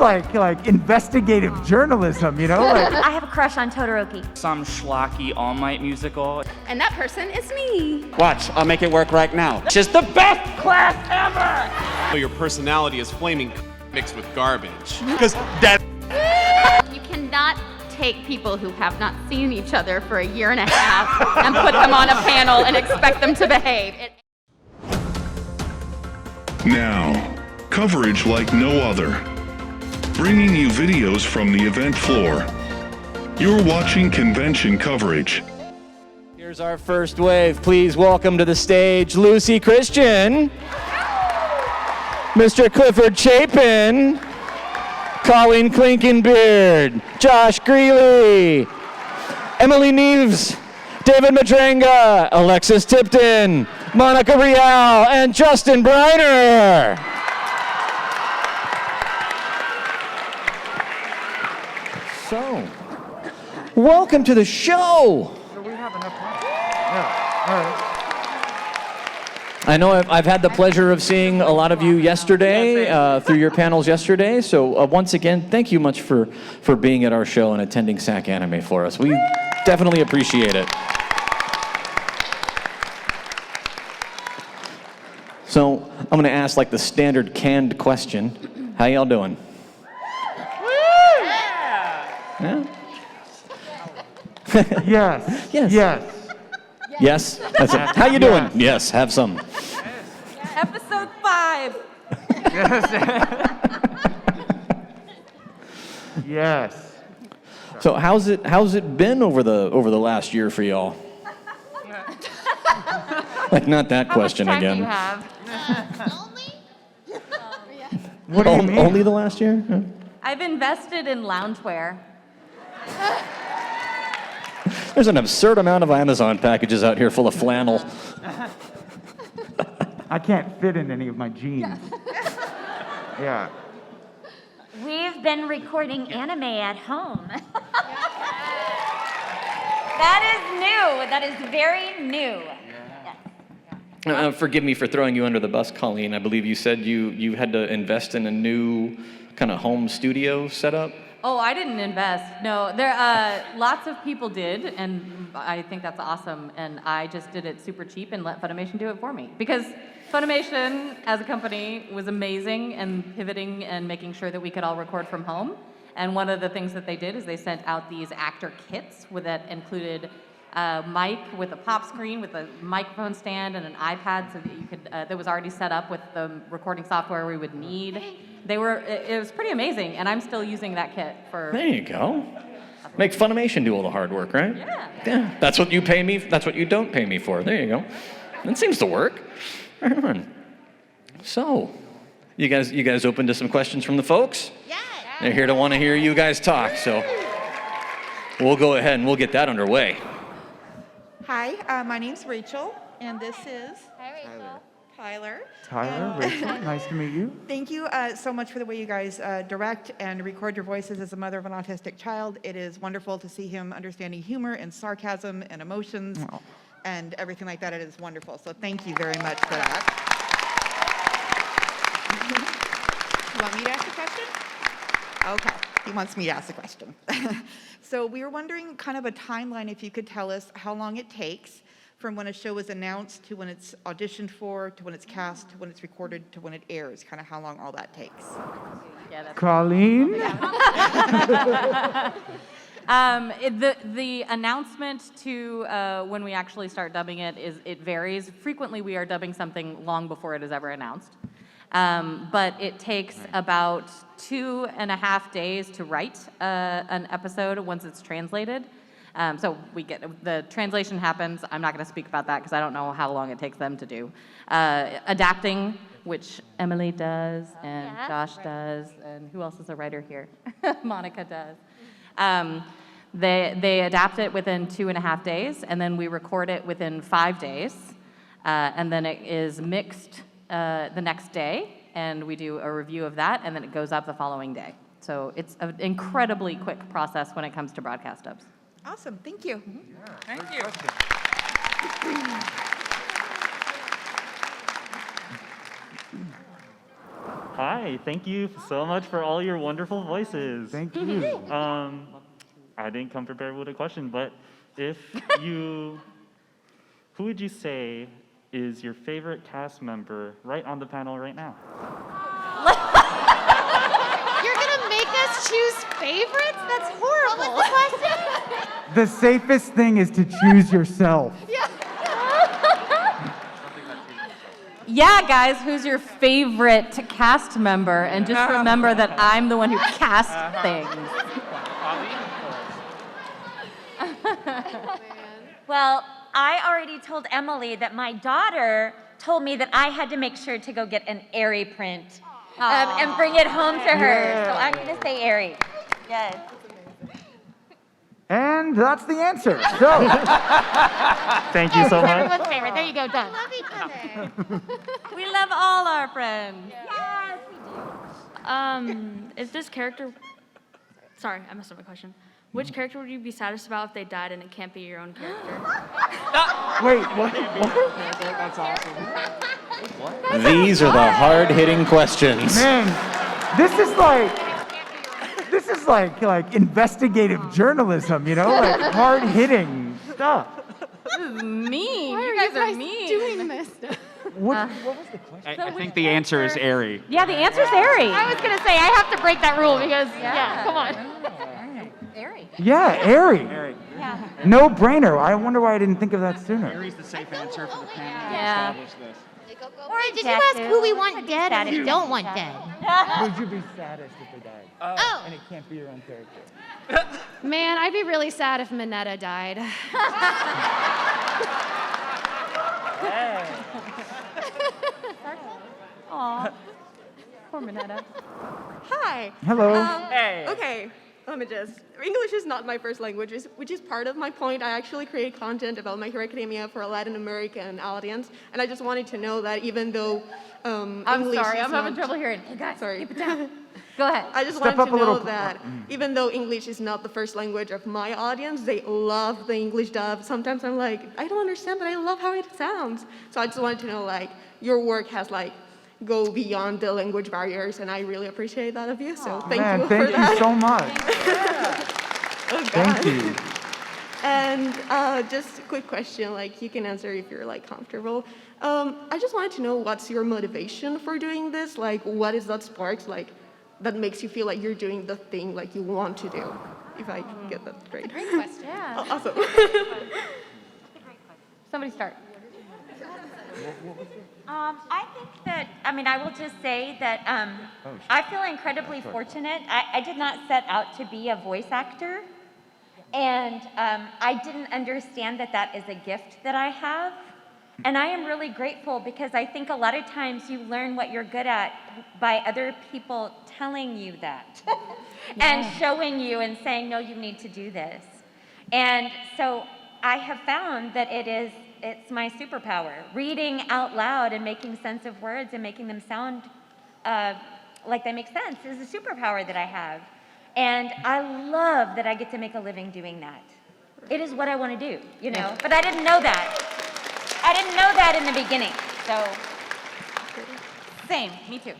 like investigative journalism, you know? Like, I have a crush on Todoroki. Some schlocky All Might musical. And that person is me. Watch, I'll make it work right now. Just the best class ever! Your personality is flaming mixed with garbage. Because that. You cannot take people who have not seen each other for a year and a half and put them on a panel and expect them to behave. Now, coverage like no other. Bringing you videos from the event floor. You're watching convention coverage. Here's our first wave. Please welcome to the stage Luci Christian, Mr. Clifford Chapin, Colleen Clinkenbeard, Josh Grelle, Emily Neves, David Matranga, Alexis Tipton, Monica Rial, and Justin Briner. So, welcome to the show. so we have enough time. Yeah, all right. I know I've had the pleasure of seeing a lot of you yesterday through your panels yesterday. So once again, thank you much for being at our show and attending SacAnime for us. We definitely appreciate it. So I'm going to ask like the standard canned question. How y'all doing? Yeah. Yes. Yes. Yes. Yes. That's it. How you doing? Yes. Have some. Episode 5. Yes. So how's it been over the last year for y'all? Like not that question How much time again. do you have? What do you mean? Only the last year? Yeah. I've invested in loungewear. There's an absurd amount of Amazon packages out here full of flannel. I can't fit in any of my jeans. Yeah. We've been recording anime at home. That is new. That is very new. Forgive me for throwing you under the bus, Colleen. I believe you said you had to invest in a new kind of home studio setup. Oh, I didn't invest. No, there lots of people did, and I think that's awesome. And I just did it super cheap and let Funimation do it for me because Funimation, as a company, was amazing and pivoting and making sure that we could all record from home. And one of the things that they did is they sent out these actor kits that included a mic with a pop screen with a microphone stand and an iPad, so that you could that was already set up with the recording software we would need. It was pretty amazing, and I'm still using that kit for. There you go. Make Funimation do all the hard work, right? Yeah. Yeah. That's what you pay me. That's what you don't pay me for. There you go. That seems to work. Right on. So, you guys open to some questions from the folks? Yeah. They're here to want to hear you guys talk, so we'll go ahead and we'll get that underway. Hi, my name's Rachel, and this is Tyler. Tyler, Rachel, nice to meet you. Thank you so much for the way you guys direct and record your voices as a mother of an autistic child. It is wonderful to see him understanding humor and sarcasm and emotions and everything like that. It is wonderful. So thank you very much for that. You want me to ask a question? Okay, he wants me to ask a question. So we were wondering kind of a timeline, if you could tell us how long it takes from when a show is announced to when it's auditioned for, to when it's cast, to when it's recorded, to when it airs, kind of how long all that takes. Yeah, Colleen? The announcement to when we actually start dubbing it varies. Frequently, we are dubbing something long before it is ever announced. But it takes about 2.5 days to write an episode once it's translated. So the translation happens. I'm not going to speak about that because I don't know how long it takes them to do. Adapting, which Emily does, and Josh does, and who else is a writer here? Monica does. They adapt it within 2.5 days, and then we record it within 5 days, and then it is mixed the next day, and we do a review of that, and then it goes up the following day. So it's an incredibly quick process when it comes to broadcast dubs. Awesome, thank you. Thank you. Hi, thank you so much for all your wonderful voices. Thank you. I didn't come prepared with a question, but if you, who would you say is your favorite cast member right on the panel right now? You're gonna make us choose favorites? That's horrible. What was the question? The safest thing is to choose yourself. Yeah, guys, who's your favorite cast member? And just remember that I'm the one who casts things. Well, I already told Emily that my daughter told me that I had to make sure to go get an Aerie print and bring it home to her. So I'm going to say Aerie. Yes. And that's the answer. So, Thank you so much. Everyone's favorite. There you go, done. Love each other. We love all our friends. Yes, we do. Is this character... Sorry, I messed up my question. Which character would you be saddest about if they died and it can't be your own character? wait, what? That's awesome. These are the hard-hitting questions. Man, this is like investigative journalism, you know, like hard-hitting stuff. This is mean. Why You are guys you are guys mean. doing this? What was the question? I think the answer is Aerie. Yeah, the answer's Aerie. I was gonna say I have to break that rule because come on. Aerie. Yeah, Aerie. Yeah. No brainer. I wonder why I didn't think of that sooner. Aerie's the safe answer for the panel. Yeah. Establish this. Or Did you ask who we want dead and who we don't want dead? Would you be saddest if they died? Oh. And it can't be your own character. Man, I'd be really sad if Mineta died. Aw. Poor Mineta. Hi. Hello. Hey. Okay, let me just. English is not my first language, which is part of my point. I actually create content about My Hero Academia for a Latin American audience, and I just wanted to know that even though I'm English sorry, is I'm having not- trouble hearing. Hey guys, Sorry. keep it down. Go ahead. I just Step wanted up to a little know that even though English is not the first language of my audience, they love the English dub. Sometimes I'm like, I don't understand, but I love how it sounds. So I just wanted to know, like, your work has go beyond the language barriers, and I really appreciate that of you. So thank Man, you thank for that. you so much. Oh, God. Thank you. And just a quick question, you can answer if you're comfortable. I just wanted to know what's your motivation for doing this? What is that sparks that makes you feel like you're doing the thing you want to do? If I get that straight. Great question. Yeah. Oh, awesome. Somebody start. I think that, I will just say that I feel incredibly fortunate. I did not set out to be a voice actor. And I didn't understand that that is a gift that I have. And I am really grateful because I think a lot of times you learn what you're good at by other people telling you that and showing you and saying, no, you need to do this. And so I have found that it's my superpower. Reading out loud and making sense of words and making them sound like they make sense is a superpower that I have. And I love that I get to make a living doing that. It is what I want to do, But I didn't know that. I didn't know that in the beginning, so. Same, me too.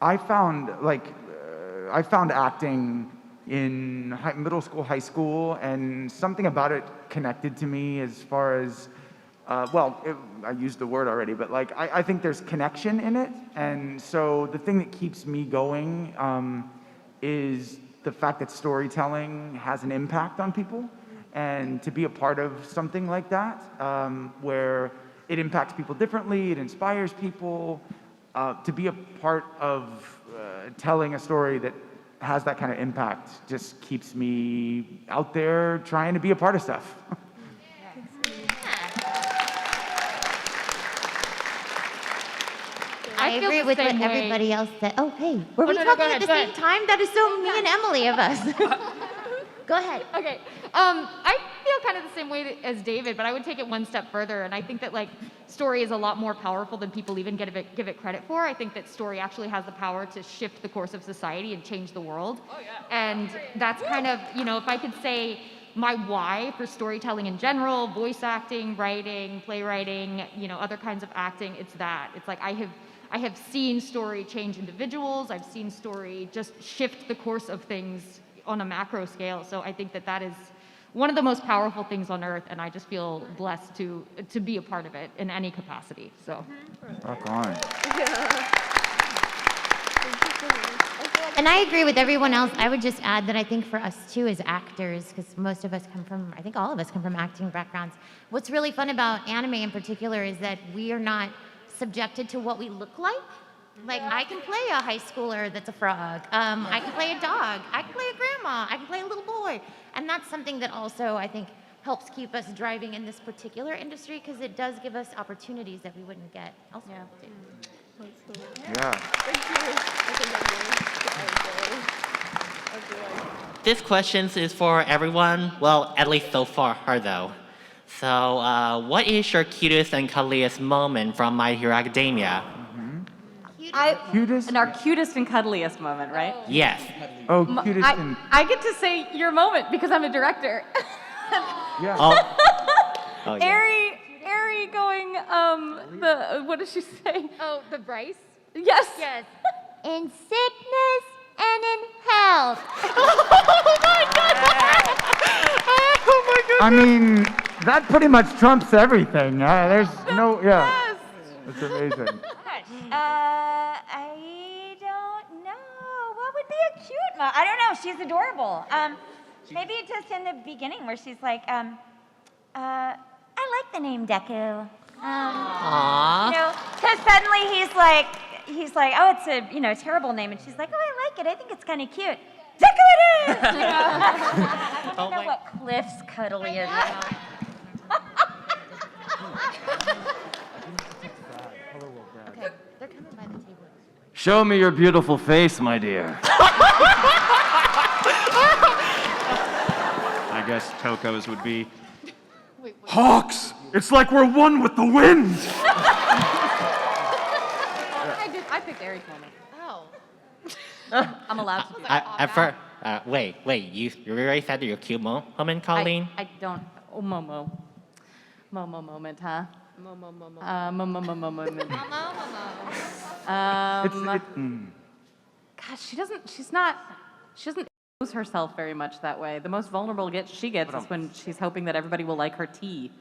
I found acting in middle school, high school, and something about it connected to me as far as, I used the word already, but I think there's connection in it. And so the thing that keeps me going is the fact that storytelling has an impact on people. And to be a part of something like that, where it impacts people differently, it inspires people, to be a part of telling a story that has that kind of impact just keeps me out there trying to be a part of stuff. I agree with what everybody else said. Oh, hey, were we talking at the same time? That is so me and Emily of us. Go ahead. Okay. I feel kind of the same way as David, but I would take it one step further. And I think that story is a lot more powerful than people even give it credit for. I think that story actually has the power to shift the course of society and change the world. Oh, yeah. And that's kind of, if I could say my why for storytelling in general, voice acting, writing, playwriting, other kinds of acting, it's that. It's like I have seen story change individuals. I've seen story just shift the course of things on a macro scale. So I think that is one of the most powerful things on earth, and I just feel blessed to be a part of it in any capacity. So. Rock on. And I agree with everyone else. I would just add that I think for us too as actors, because most of us come from, I think all of us come from acting backgrounds. What's really fun about anime in particular is that we are not subjected to what we look like. Like I can play a high schooler that's a frog. I can play a dog. I can play a grandma. I can play a little boy. And that's something that also I think helps keep us driving in this particular industry because it does give us opportunities that we wouldn't get elsewhere. Yeah. This question is for everyone, well, at least so far, though. So, what is your cutest and cuddliest moment from My Hero Academia? Cutest? And our cutest and cuddliest moment, right? Yes. Oh, cutest and... I get to say your moment because I'm a director. Yeah. Oh, yeah. Ari going, what does she say? Oh, the Bryce? Yes. Yes. In sickness and in health. Oh my God. Oh my goodness. I mean, that pretty much trumps everything. There's no, yeah. Yes. It's amazing. I don't know. What would be a cute mom? I don't know. She's adorable. Maybe just in the beginning where she's like, I like the name Deku. Aww. Because suddenly he's like, oh, it's a terrible name, and she's like, oh, I like it. I think it's kind of cute. Deku it is. I don't know what Cliff's cuddly is. Okay, they're coming by the table. Show me your beautiful face, my dear. I guess Toko's would be. Hawks! It's like we're one with the wind! I picked Ari's moment. Oh. I'm allowed to. Wait, you already said your cute moment, Colleen? I don't. Oh, Momo moment, huh? Momo moment. Gosh, she doesn't expose herself very much that way. The most vulnerable she gets is when she's hoping that everybody will like her tea.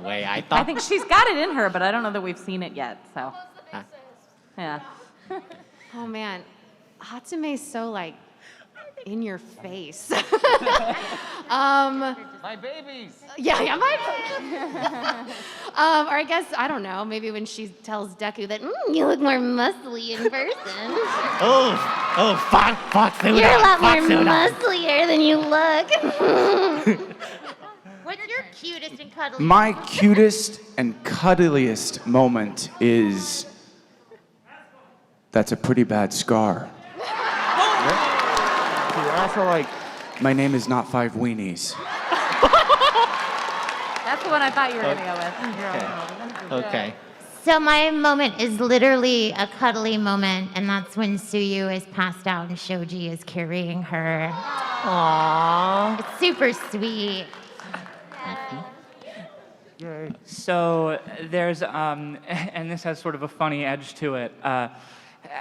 Wait, I I think she's got it in her, but I don't know that we've seen it yet, so. Yeah. Oh man, Hatsume's so in your face. My babies! Yeah, my. Or I guess I don't know. Maybe when she tells Deku that you look more muscly in person. Fox. You're a lot more musclier than you look. What's your cutest and cuddliest? My cutest and cuddliest moment is... That's a pretty bad scar. You're also like... My name is not Five Weenies. That's the one I thought you were going to go with. Okay. So my moment is literally a cuddly moment, and that's when Suyu is passed out and Shoji is carrying her. Aww. It's super sweet. Yay. So there's, and this has sort of a funny edge to it.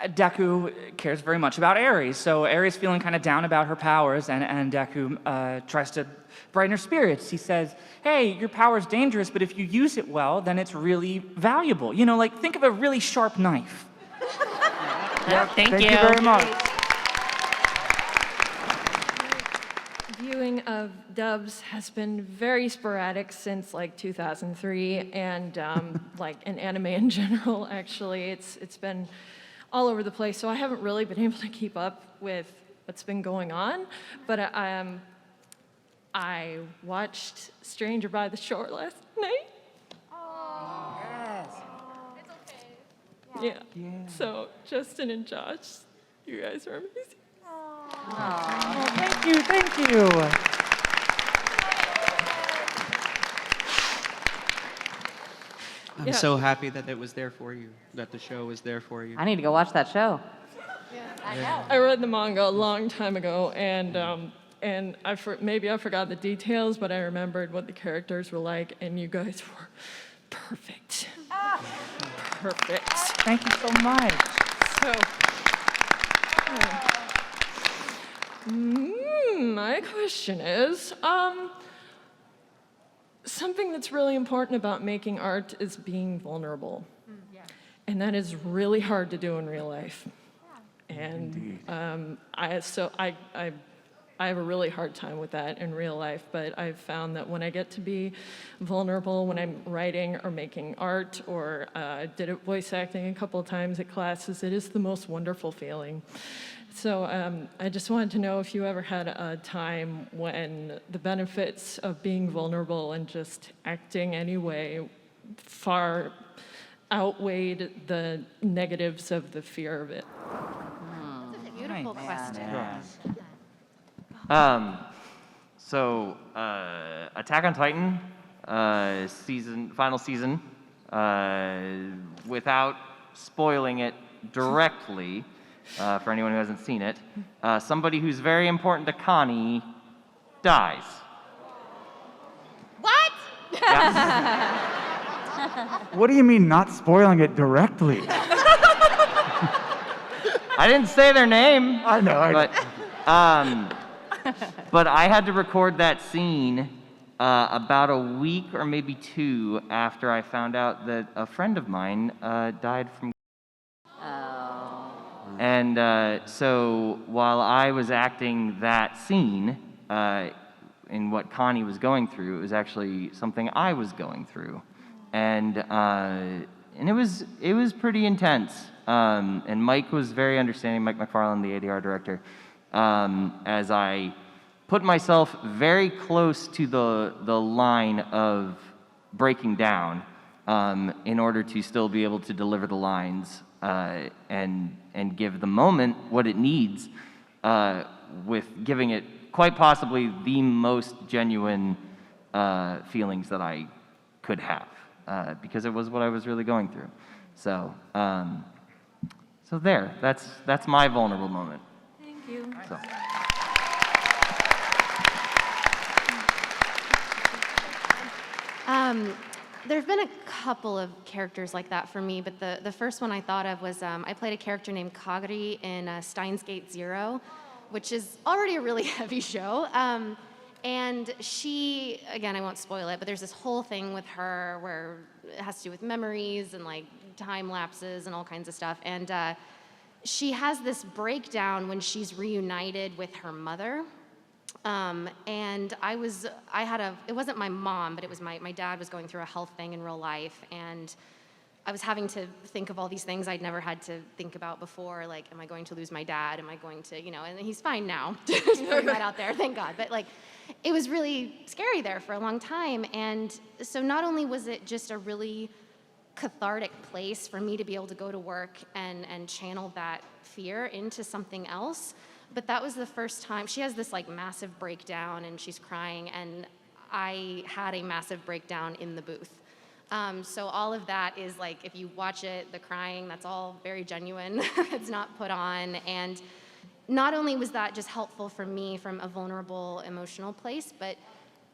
Deku cares very much about Aries, so Aries feeling kind of down about her powers, and Deku tries to brighten her spirits. He says, hey, your power's dangerous, but if you use it well, then it's really valuable. Think of a really sharp knife. Thank you very much. Viewing of dubs has been very sporadic since 2003, and in anime in general, actually, it's been all over the place. So I haven't really been able to keep up with what's been going on, but I watched Stranger by the Shore last night. Oh. Yes. It's okay. Yeah. So Justin and Josh, you guys are amazing. Oh, thank you. I'm so happy that it was there for you, that the show was there for you. I need to go watch that show. I read the manga a long time ago, and And maybe I forgot the details, but I remembered what the characters were like, and you guys were perfect. Perfect. Thank you so much. So, my question is, something that's really important about making art is being vulnerable. And that is really hard to do in real life. And I have a really hard time with that in real life, but I've found that when I get to be vulnerable, when I'm writing or making art, or I did it voice acting a couple of times at classes, it is the most wonderful feeling. So I just wanted to know if you ever had a time when the benefits of being vulnerable and just acting anyway far outweighed the negatives of the fear of it. That's a beautiful question. So Attack on Titan, final season, without spoiling it directly, for anyone who hasn't seen it, somebody who's very important to Connie dies. What? What do you mean not spoiling it directly? I didn't say their name. I know. But I had to record that scene about a week or maybe 2 after I found out that a friend of mine died from. And so while I was acting that scene in what Connie was going through, it was actually something I was going through, and it was pretty intense. And Mike was very understanding. Mike McFarland, the ADR director, as I put myself very close to the line of breaking down in order to still be able to deliver the lines and give the moment what it needs, with giving it quite possibly the most genuine feelings that I could have, because it was what I was really going through. So there, that's my vulnerable moment. Thank you. So. There's been a couple of characters like that for me, but the first one I thought of was I played a character named Kagari in Steins Gate Zero, which is already a really heavy show. And she, again, I won't spoil it, but there's this whole thing with her where it has to do with memories and like time lapses and all kinds of stuff. And she has this breakdown when she's reunited with her mother. And it wasn't my mom, but it was my dad was going through a health thing in real life, and I was having to think of all these things I'd never had to think about before, like, am I going to lose my dad? Am I going to, and he's fine now, just putting that out there, thank God. But like, it was really scary there for a long time. And so not only was it just a really cathartic place for me to be able to go to work and channel that fear into something else, but that was the first time. She has this like massive breakdown and she's crying, and I had a massive breakdown in the booth. So all of that is like, if you watch it, the crying, that's all very genuine. It's not put on. And not only was that just helpful for me from a vulnerable emotional place, but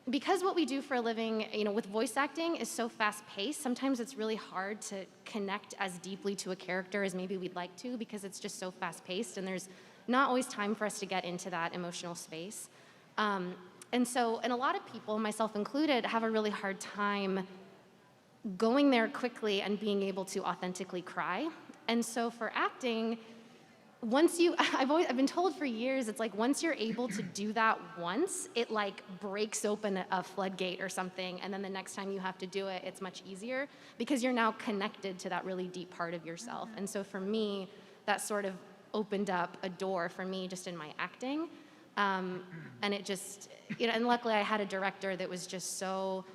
because what we do for a living, with voice acting is so fast-paced, sometimes it's really hard to connect as deeply to a character as maybe we'd like to, because it's just so fast-paced and there's not always time for us to get into that emotional space. And a lot of people, myself included, have a really hard time going there quickly and being able to authentically cry. And so for acting, I've been told for years, it's like once you're able to do that once, it like breaks open a floodgate or something, and then the next time you have to do it, it's much easier because you're now connected to that really deep part of yourself. And so for me, that sort of opened up a door for me just in my acting. And it just, and luckily I had a director that was just so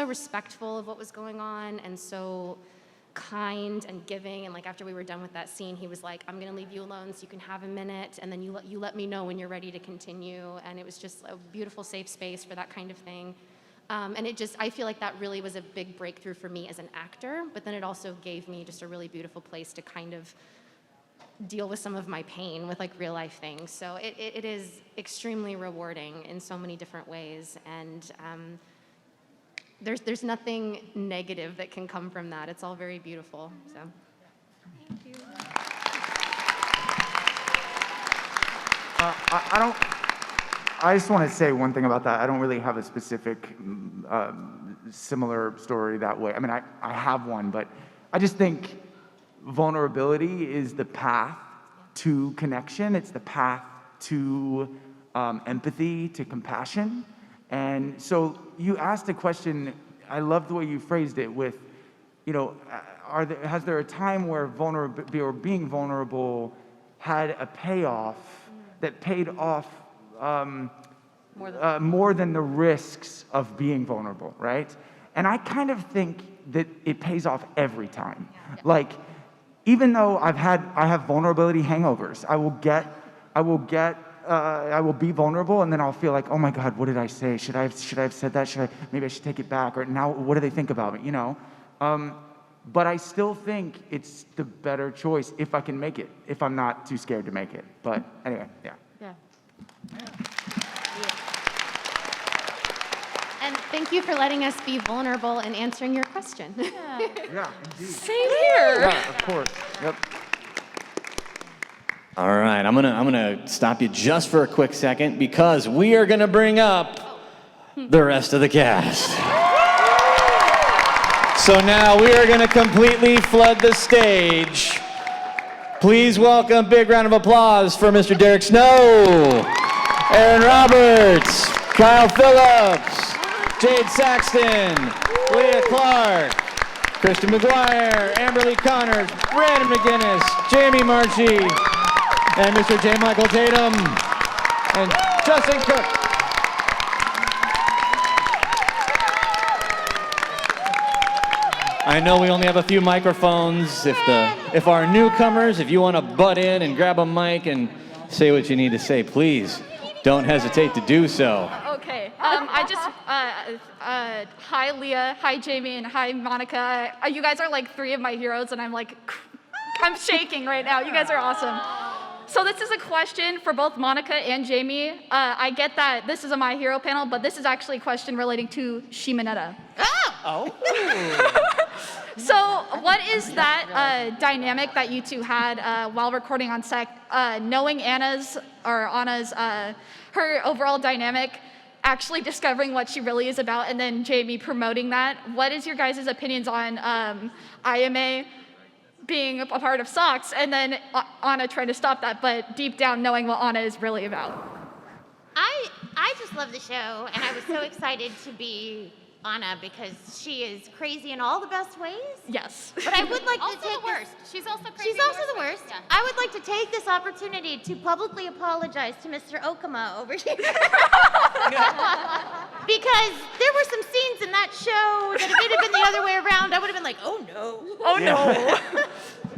respectful of what was going on and so kind and giving. And like after we were done with that scene, he was like, I'm gonna leave you alone so you can have a minute, and then you let me know when you're ready to continue. And it was just a beautiful safe space for that kind of thing. And I feel like that really was a big breakthrough for me as an actor, but then it also gave me just a really beautiful place to kind of deal with some of my pain with like real life things. So it is extremely rewarding in so many different ways. And there's nothing negative that can come from that. It's all very beautiful. So. Thank you. I just want to say one thing about that. I don't really have a specific similar story that way. I mean, I have one, but I just think vulnerability is the path to connection. It's the path to empathy, to compassion. And so you asked a question, I love the way you phrased it with, you know, has there a time where being vulnerable had a payoff that paid off more than the risks of being vulnerable, right? And I kind of think that it pays off every time. Like, even though I have vulnerability hangovers, I will be vulnerable, and then I'll feel like, oh my God, what did I say? Should I have said that? Maybe I should take it back, or now what do they think about me, you know? But I still think it's the better choice if I can make it, if I'm not too scared to make it. But anyway, yeah. And thank you for letting us be vulnerable and answering your question. Yeah, indeed. Same here. Yeah, of course. Yep. All right, I'm gonna stop you just for a quick second because we are gonna bring up the rest of the cast. So now we are gonna completely flood the stage. Please welcome, big round of applause for Mr. Derick Snow, Aaron Roberts, Kyle Phillips, Jade Saxton, Leah Clark, Kristen McGuire, Amberly Connors, Brandon McInnis, Jamie Marchi, and Mr. J. Michael Tatum, and Justin Cook. I know we only have a few microphones. If our newcomers, if you want to butt in and grab a mic and say what you need to say, please don't hesitate to do so. Okay. Hi Leah, hi Jamie, and hi Monica. You guys are like three of my heroes, and I'm shaking right now. You guys are awesome. So this is a question for both Monica and Jamie. I get that this is a My Hero panel, but this is actually a question relating to Shimoneta. Oh. So what is that dynamic that you two had while recording on set, knowing Anna's, her overall dynamic, actually discovering what she really is about, and then Jamie promoting that? What is your guys' opinions on IMA being a part of SOX, and then Anna trying to stop that, but deep down knowing what Anna is really about? I just love the show, and I was so excited to be Anna because she is crazy in all the best ways. Yes. But I would like to Also take the worst. She's also crazy. She's also the worst. Yeah. I would like to take this opportunity to publicly apologize to Mr. Okama over here. Because there were some scenes in that show that if it had been the other way around, I would have been like, oh no. Oh no.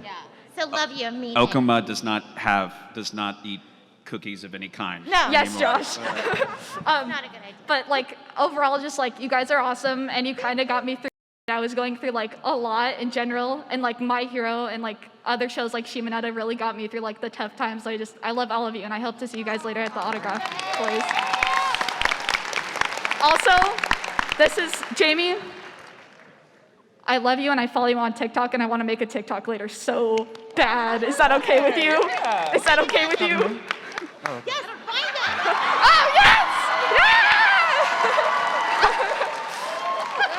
Yeah. So love you, mean it. Okama does not eat cookies of any kind. No. Yes, anymore. Josh. Not a good idea. But like overall, just like you guys are awesome, and you kind of got me through. I was going through like a lot in general, and like My Hero and like other shows like Shimoneta really got me through like the tough times. I love all of you, and I hope to see you guys later at the autograph place. Also, this is Jamie. I love you, and I follow you on TikTok, and I want to make a TikTok later so bad. Is that okay with you? Is that okay with you? Oh. Yes, find it. Oh, yes! Yeah!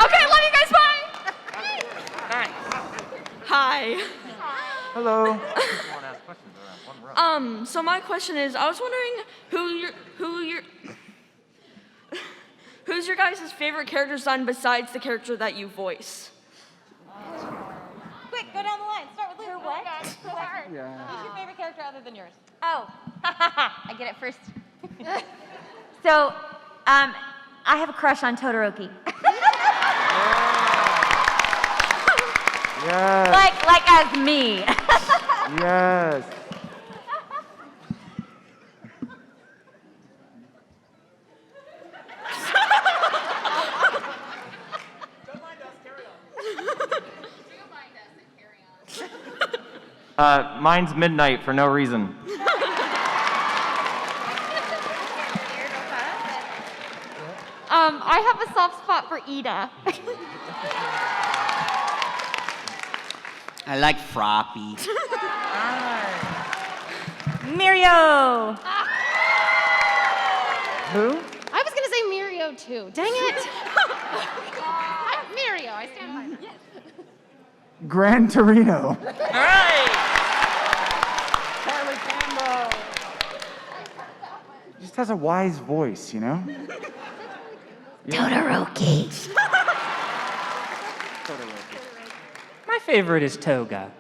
Okay, love you guys, bye! Hi. Hello. So my question is, I was wondering who's your guys' favorite character design besides the character that you voice? Quick, go down the line. Start with Luci. What? Yeah. Who's your favorite character other than yours? Oh, I get it first. So, I have a crush on Todoroki. Yes. Like as me. Yes. Mine's midnight for no reason. I have a soft spot for Ida. I like Froppy. Mirio. Who? I was gonna say Mirio too. Dang it! Mirio, I stand by that. Gran Torino. Just has a wise voice, you know? Todoroki. My favorite is Toga.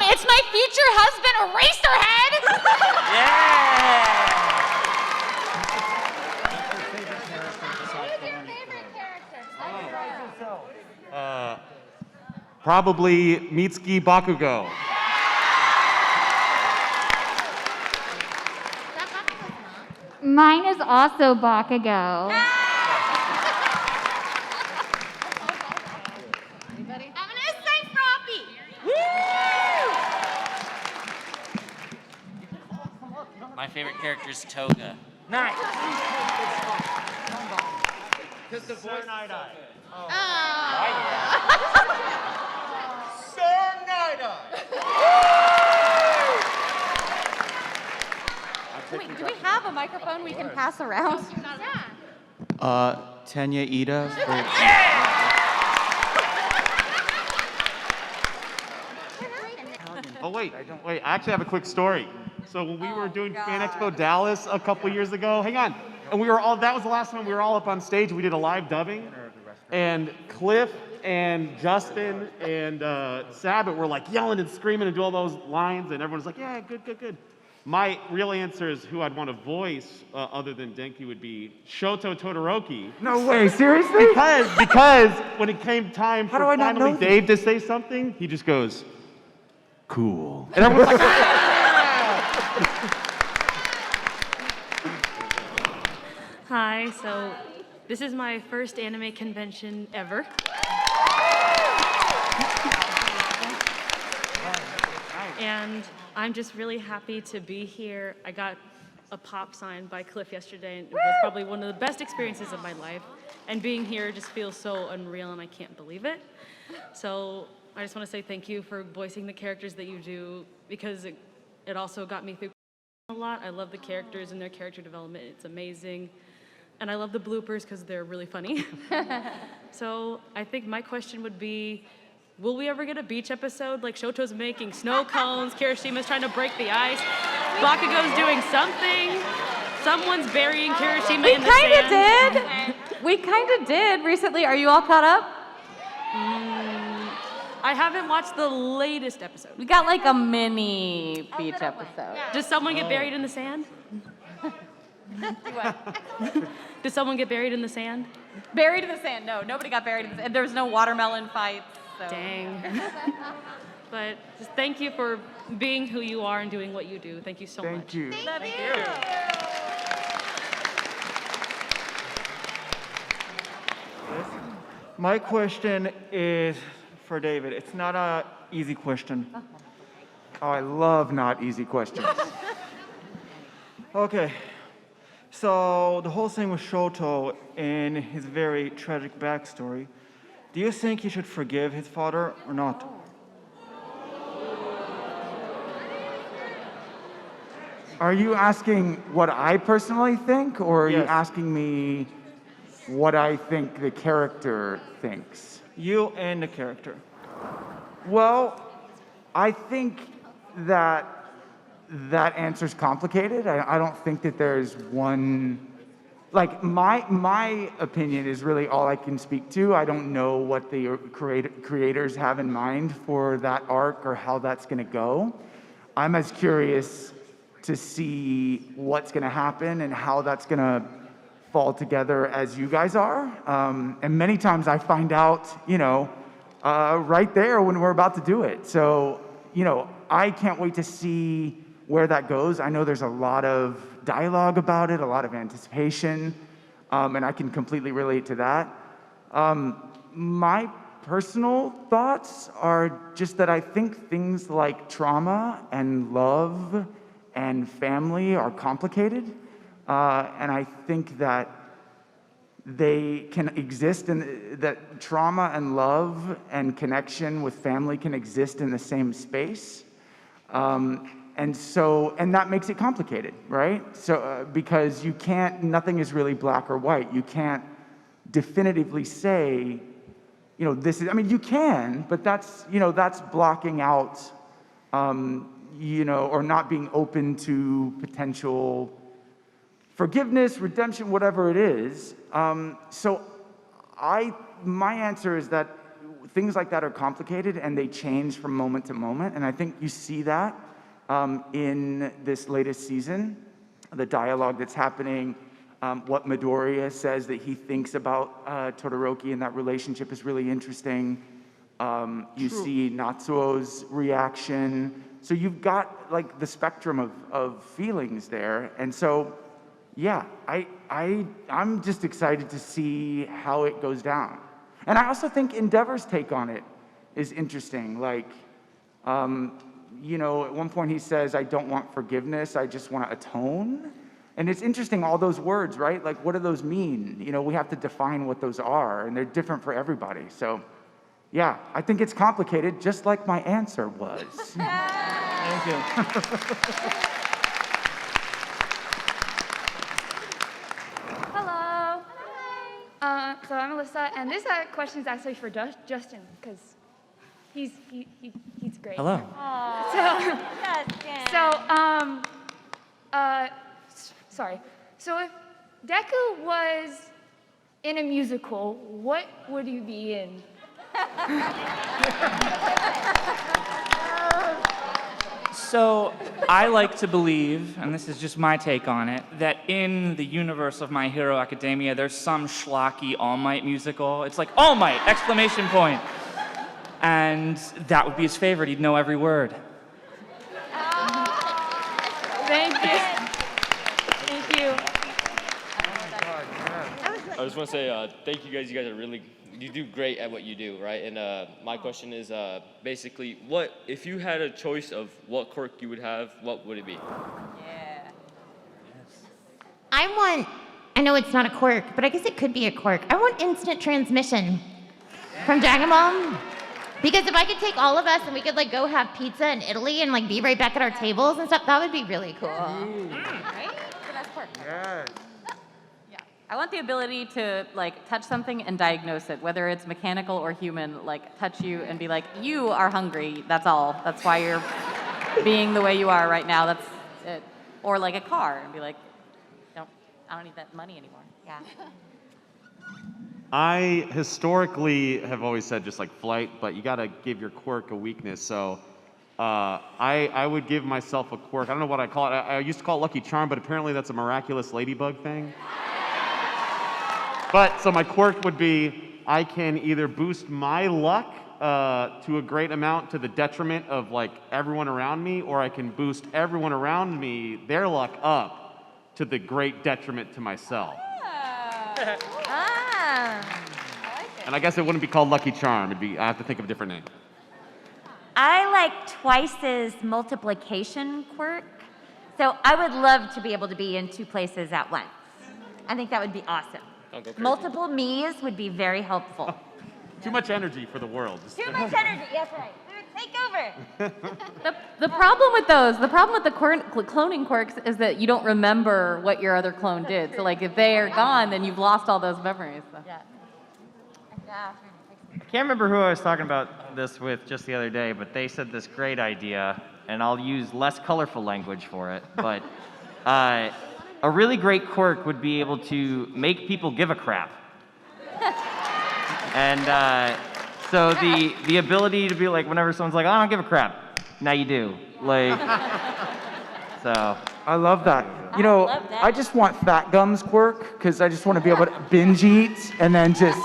It's my future husband, Eraserhead. Probably Mitsuki Bakugo. Mine is also Bakugo. My favorite character is Toga. Nice. Because the voice Night-Eye. Sir Night-Eye. Wait, do we have a microphone we can pass around? Tenya Ida. Oh wait, I actually have a quick story. So when we were doing Fan Expo Dallas a couple years ago, hang on, and that was the last time we were all up on stage. We did a live dubbing, and Cliff and Justin and Sabbath were like yelling and screaming and do all those lines, and everyone's like, yeah, good. My real answer is who I'd want to voice other than Denki would be Shoto Todoroki. No way, seriously? Because when it came time How for do I not finally know Dave to say something, he just goes, cool. And everyone's like, Hi, so this is my first anime convention ever. And I'm just really happy to be here. I got a pop signed by Cliff yesterday, and it was probably one of the best experiences of my life. And being here just feels so unreal, and I can't believe it. So I just want to say thank you for voicing the characters that you do, because it also got me through a lot. I love the characters and their character development. It's amazing. And I love the bloopers because they're really funny. So I think my question would be, will we ever get a beach episode? Like Shoto's making snow cones, Kirishima's trying to break the ice, Bakugo's doing something, someone's burying Kirishima in the sand. We kind of did recently. Are you all caught up? I haven't watched the latest episode. We got like a mini beach episode. Does someone get buried in the sand? Did someone get buried in the sand? Buried in the sand? No, nobody got buried in the sand. There was no watermelon fights. So. Dang. But just thank you for being who you are and doing what you do. Thank you so much. Thank you. Love you. My question is for David. It's not an easy question. Oh, I love not easy questions. Okay. So the whole thing with Shoto and his very tragic backstory, do you think he should forgive his father or not? Are you asking what I personally think, or are you Yes. asking me what I think the character thinks? You and the character. Well, I think that answer's complicated. I don't think that there's one, like my opinion is really all I can speak to. I don't know what the creators have in mind for that arc or how that's gonna go. I'm as curious to see what's gonna happen and how that's gonna fall together as you guys are. And many times I find out, right there when we're about to do it. So, I can't wait to see where that goes. I know there's a lot of dialogue about it, a lot of anticipation, and I can completely relate to that. My personal thoughts are just that I think things like trauma and love and family are complicated, and I think that they can exist, and that trauma and love and connection with family can exist in the same space. And that makes it complicated, right? So, because nothing is really black or white. You can't definitively say, you can, but that's blocking out, or not being open to potential forgiveness, redemption, whatever it is. My answer is that things like that are complicated and they change from moment to moment. And I think you see that in this latest season, the dialogue that's happening, what Midoriya says that he thinks about Todoroki and that relationship is really interesting. You see Natsuo's reaction. So you've got like the spectrum of feelings there. And so, yeah, I'm just excited to see how it goes down. And I also think Endeavor's take on it is interesting. Like, at one point he says, I don't want forgiveness, I just want to atone. And it's interesting, all those words, right? Like, what do those mean? We have to define what those are, and they're different for everybody. So, yeah, I think it's complicated, just like my answer was. Thank you. Hello. So I'm Alyssa, and this question is actually for Justin, because he's great. Hello. Sorry. So if Deku was in a musical, what would you be in? So I like to believe, and this is just my take on it, that in the universe of My Hero Academia, there's some schlocky All Might musical. It's like, All Might, exclamation point. And that would be his favorite. He'd know every word. Thank you. Thank you. I just want to say thank you guys. You guys are you do great at what you do, right? And my question is basically, what if you had a choice of what quirk you would have, what would it be? I know it's not a quirk, but I guess it could be a quirk. I want instant transmission from Dragon Ball. Because if I could take all of us and we could go have pizza in Italy and be right back at our tables and stuff, that would be really cool. Right? So that's quirk. Yes. I want the ability to touch something and diagnose it, whether it's mechanical or human, touch you and be like, you are hungry, that's all. That's why you're being the way you are right now, that's it. Or a car and be like, I don't need that money anymore. Yeah. I historically have always said just flight, but you gotta give your quirk a weakness. So I would give myself a quirk. I don't know what I call it. I used to call it Lucky Charm, but apparently that's a miraculous ladybug thing. But so my quirk would be I can either boost my luck to a great amount to the detriment of everyone around me, or I can boost everyone around me, their luck up to the great detriment to myself. And I guess it wouldn't be called Lucky Charm. I have to think of a different name. I like Twice's multiplication quirk. So I would love to be able to be in two places at once. I think that would be awesome. Don't go crazy. Multiple me's would be very helpful. Too much energy for the world. Too much energy, that's right. Take over. The problem with the cloning quirks is that you don't remember what your other clone did. So if they are gone, then you've lost all those memories. So. Yeah. I can't remember who I was talking about this with just the other day, but they said this great idea, and I'll use less colorful language for it, but a really great quirk would be able to make people give a crap. And so the ability to be whenever someone's I don't give a crap, now you do. So. I love that. I just want Fat Gum's quirk, because I just want to be able to binge eat and then just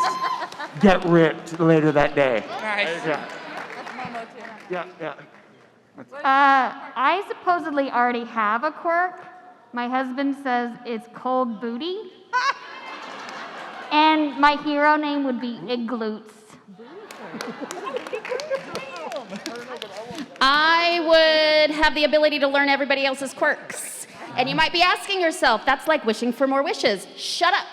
get ripped later that day. Nice. Yeah. Yeah. I supposedly already have a quirk. My husband says it's cold booty. And my hero name would be Igloots. I would have the ability to learn everybody else's quirks. And you might be asking yourself, that's like wishing for more wishes. Shut up.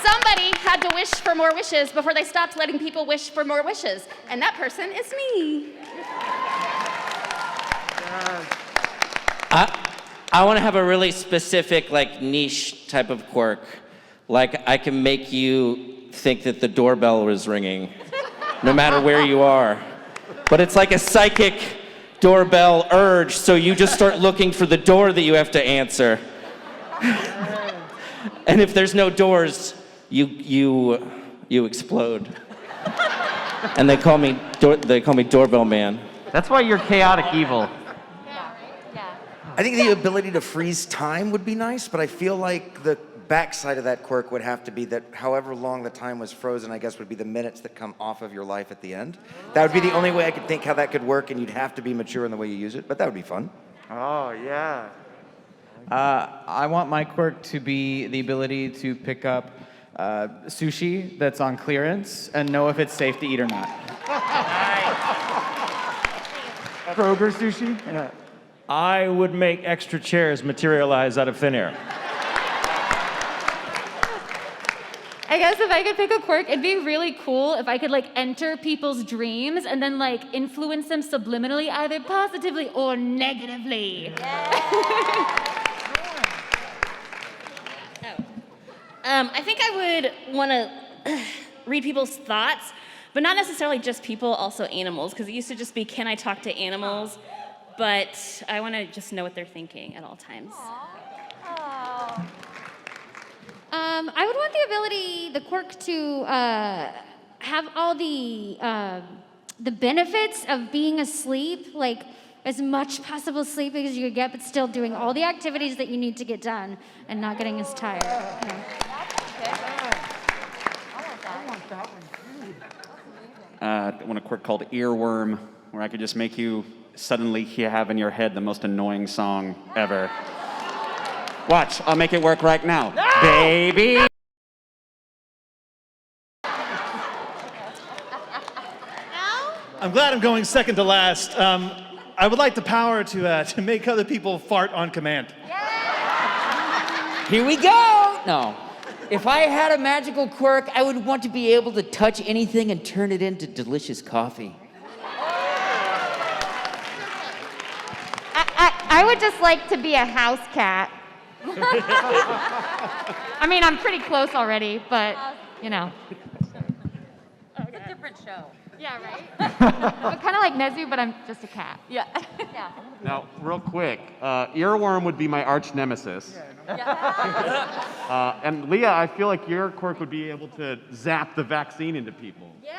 Somebody had to wish for more wishes before they stopped letting people wish for more wishes. And that person is me. I want to have a really specific, like, niche type of quirk. Like, I can make you think that the doorbell was ringing, no matter where you are. But it's like a psychic doorbell urge, so you just start looking for the door that you have to answer. And if there's no doors, you explode. And they call me doorbell man. That's why you're chaotic evil. I think the ability to freeze time would be nice, but I feel like the backside of that quirk would have to be that however long the time was frozen, I guess, would be the minutes that come off of your life at the end. That would be the only way I could think how that could work, and you'd have to be mature in the way you use it, but that would be fun. Oh, yeah. I want my quirk to be the ability to pick up sushi that's on clearance and know if it's safe to eat or not. Kroger sushi? Yeah. I would make extra chairs materialize out of thin air. I guess if I could pick a quirk, it'd be really cool if I could like enter people's dreams and then like influence them subliminally, either positively or negatively. I think I would want to read people's thoughts, but not necessarily just people, also animals, because it used to just be, can I talk to animals? But I want to just know what they're thinking at all times. I would want the ability, the quirk, to have all the benefits of being asleep, like as much possible sleeping as you could get, but still doing all the activities that you need to get done and not getting as tired. I want a quirk called Earworm, where I could just make you suddenly have in your head the most annoying song ever. Watch, I'll make it work right now. No! Baby! I'm glad I'm going second to last. I would like the power to make other people fart on command. Here we go! No. If I had a magical quirk, I would want to be able to touch anything and turn it into delicious coffee. I would just like to be a house cat. I mean, I'm pretty close already, but, you know. It's a different show. Yeah, right? I'm kind of like Nezu, but I'm just a cat. Yeah. Yeah. Now, real quick, Earworm would be my arch nemesis. And Leah, I feel like your quirk would be able to zap the vaccine into people. Yes.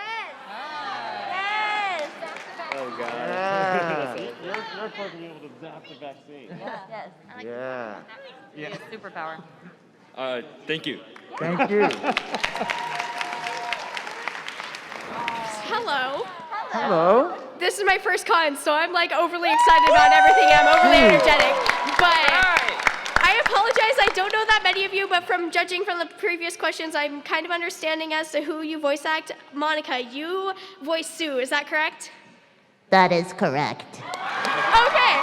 Oh, God. Yeah. Your quirk would be able to zap the vaccine. Yes. Yeah. Yeah. Superpower. Thank you. Thank you. Hello. Hello. This is my first con, so I'm like overly excited about everything. I'm overly energetic. But I apologize, I don't know that many of you, but from judging from the previous questions, I'm kind of understanding as to who you voice act. Monica, you voice Sue, is that correct? That is correct. Okay.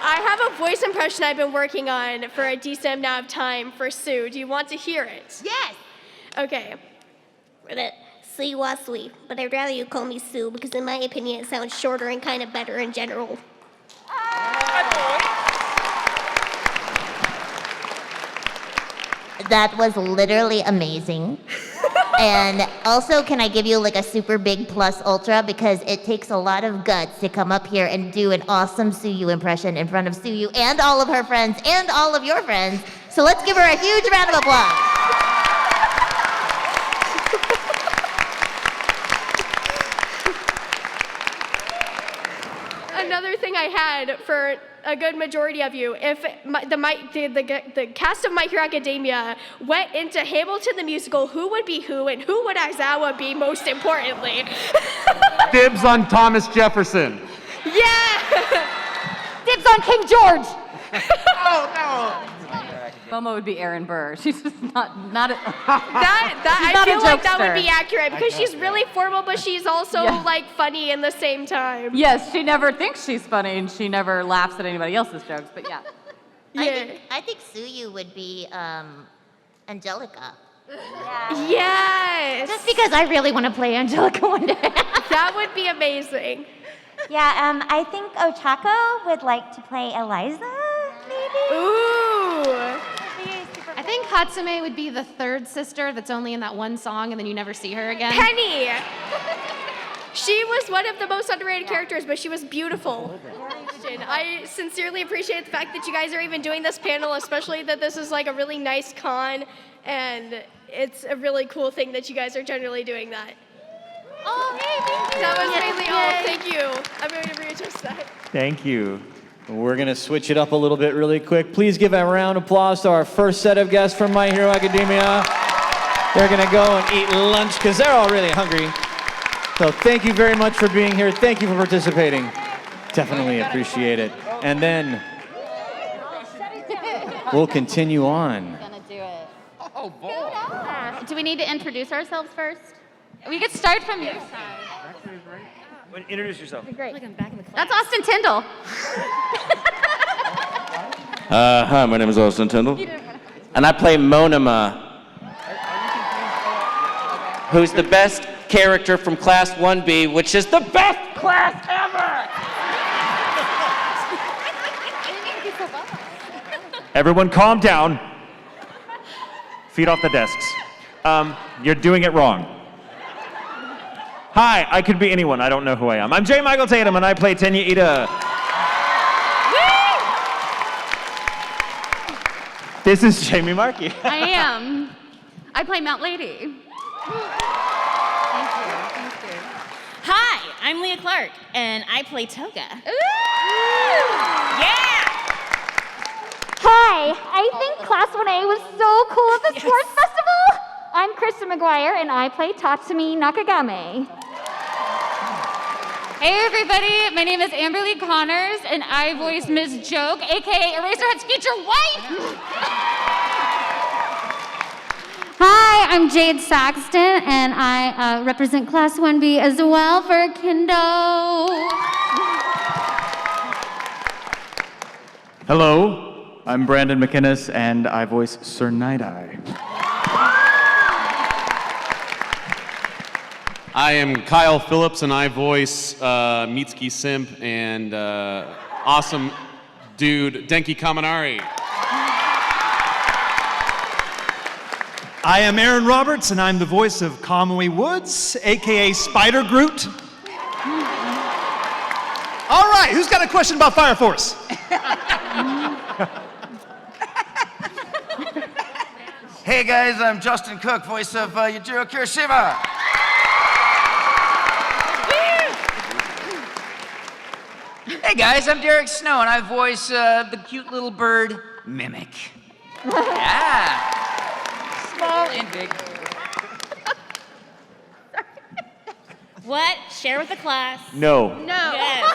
I have a voice impression I've been working on for a decent amount of time for Sue. Do you want to hear it? Yes. Okay. Sue Wasui, but I'd rather you call me Sue because in my opinion it sounds shorter and kind of better in general. That was literally amazing. And also, can I give you like a super big plus ultra, because it takes a lot of guts to come up here and do an awesome Suyu impression in front of Suyu and all of her friends and all of your friends. So let's give her a huge round of applause. Another thing I had for a good majority of you. If the cast of My Hero Academia went into Hamilton the musical, who would be who and who would Aizawa be most importantly? Dibs on Thomas Jefferson. Yeah! Dibs on King George! Momo would be Aaron Burr. She's just not a, I feel like that would be accurate because she's really formal, but she's also like funny in the same time. Yes, she never thinks she's funny and she never laughs at anybody else's jokes, but yeah. I think Suyu would be Angelica. Yes! Just because I really want to play Angelica one day. That would be amazing. Yeah, I think Ochako would like to play Eliza, maybe? Ooh! I think Hatsume would be the third sister that's only in that one song and then you never see her again. Penny! She was one of the most underrated characters, but she was beautiful. I sincerely appreciate the fact that you guys are even doing this panel, especially that this is like a really nice con, and it's a really cool thing that you guys are generally doing that. Oh, hey, that was mainly all. Thank you. I'm going to readjust that. Thank you. We're going to switch it up a little bit really quick. Please give a round of applause to our first set of guests from My Hero Academia. They're going to go and eat lunch because they're all really hungry. So thank you very much for being here. Thank you for participating. Definitely appreciate it. And then we'll continue on. Oh, boy. Do we need to introduce ourselves first? We could start from your side. Introduce yourself. Great. Like I'm back in the class. That's Austin Tindle. Hi, my name is Austin Tindle. And I play Monoma, who's the best character from Class 1B, which is the best class ever! Everyone calm down. Feet off the desks. You're doing it wrong. Hi, I could be anyone. I don't know who I am. I'm J. Michael Tatum, and I play Tenya Ida. This is Jamie Marchi. I am. I play Mount Lady. Thank you. Hi, I'm Leah Clark, and I play Toga. Yeah! Hi, I think Class 1A was so cool at the sports festival. I'm Kristen McGuire, and I play Tatsumi Nakagame. Hey everybody, my name is Amberly Connors, and I voice Ms. Joke, aka Eraserhead's future wife! Hi, I'm Jade Saxton, and I represent Class 1B as well for Kendo. Hello, I'm Brandon McInnis, and I voice Sir Night-Eye. I am Kyle Phillips, and I voice Mitsuki Simp and awesome dude Denki Kaminari. I am Aaron Roberts, and I'm the voice of Kamui Woods, aka Spider Groot. All right, who's got a question about Fire Force? Hey guys, I'm Justin Cook, voice of Yujiro Kirishima. Hey guys, I'm Derick Snow, and I voice the cute little bird, Mimic. Yeah. Small and big. What? Share with the class. No. No. Yes.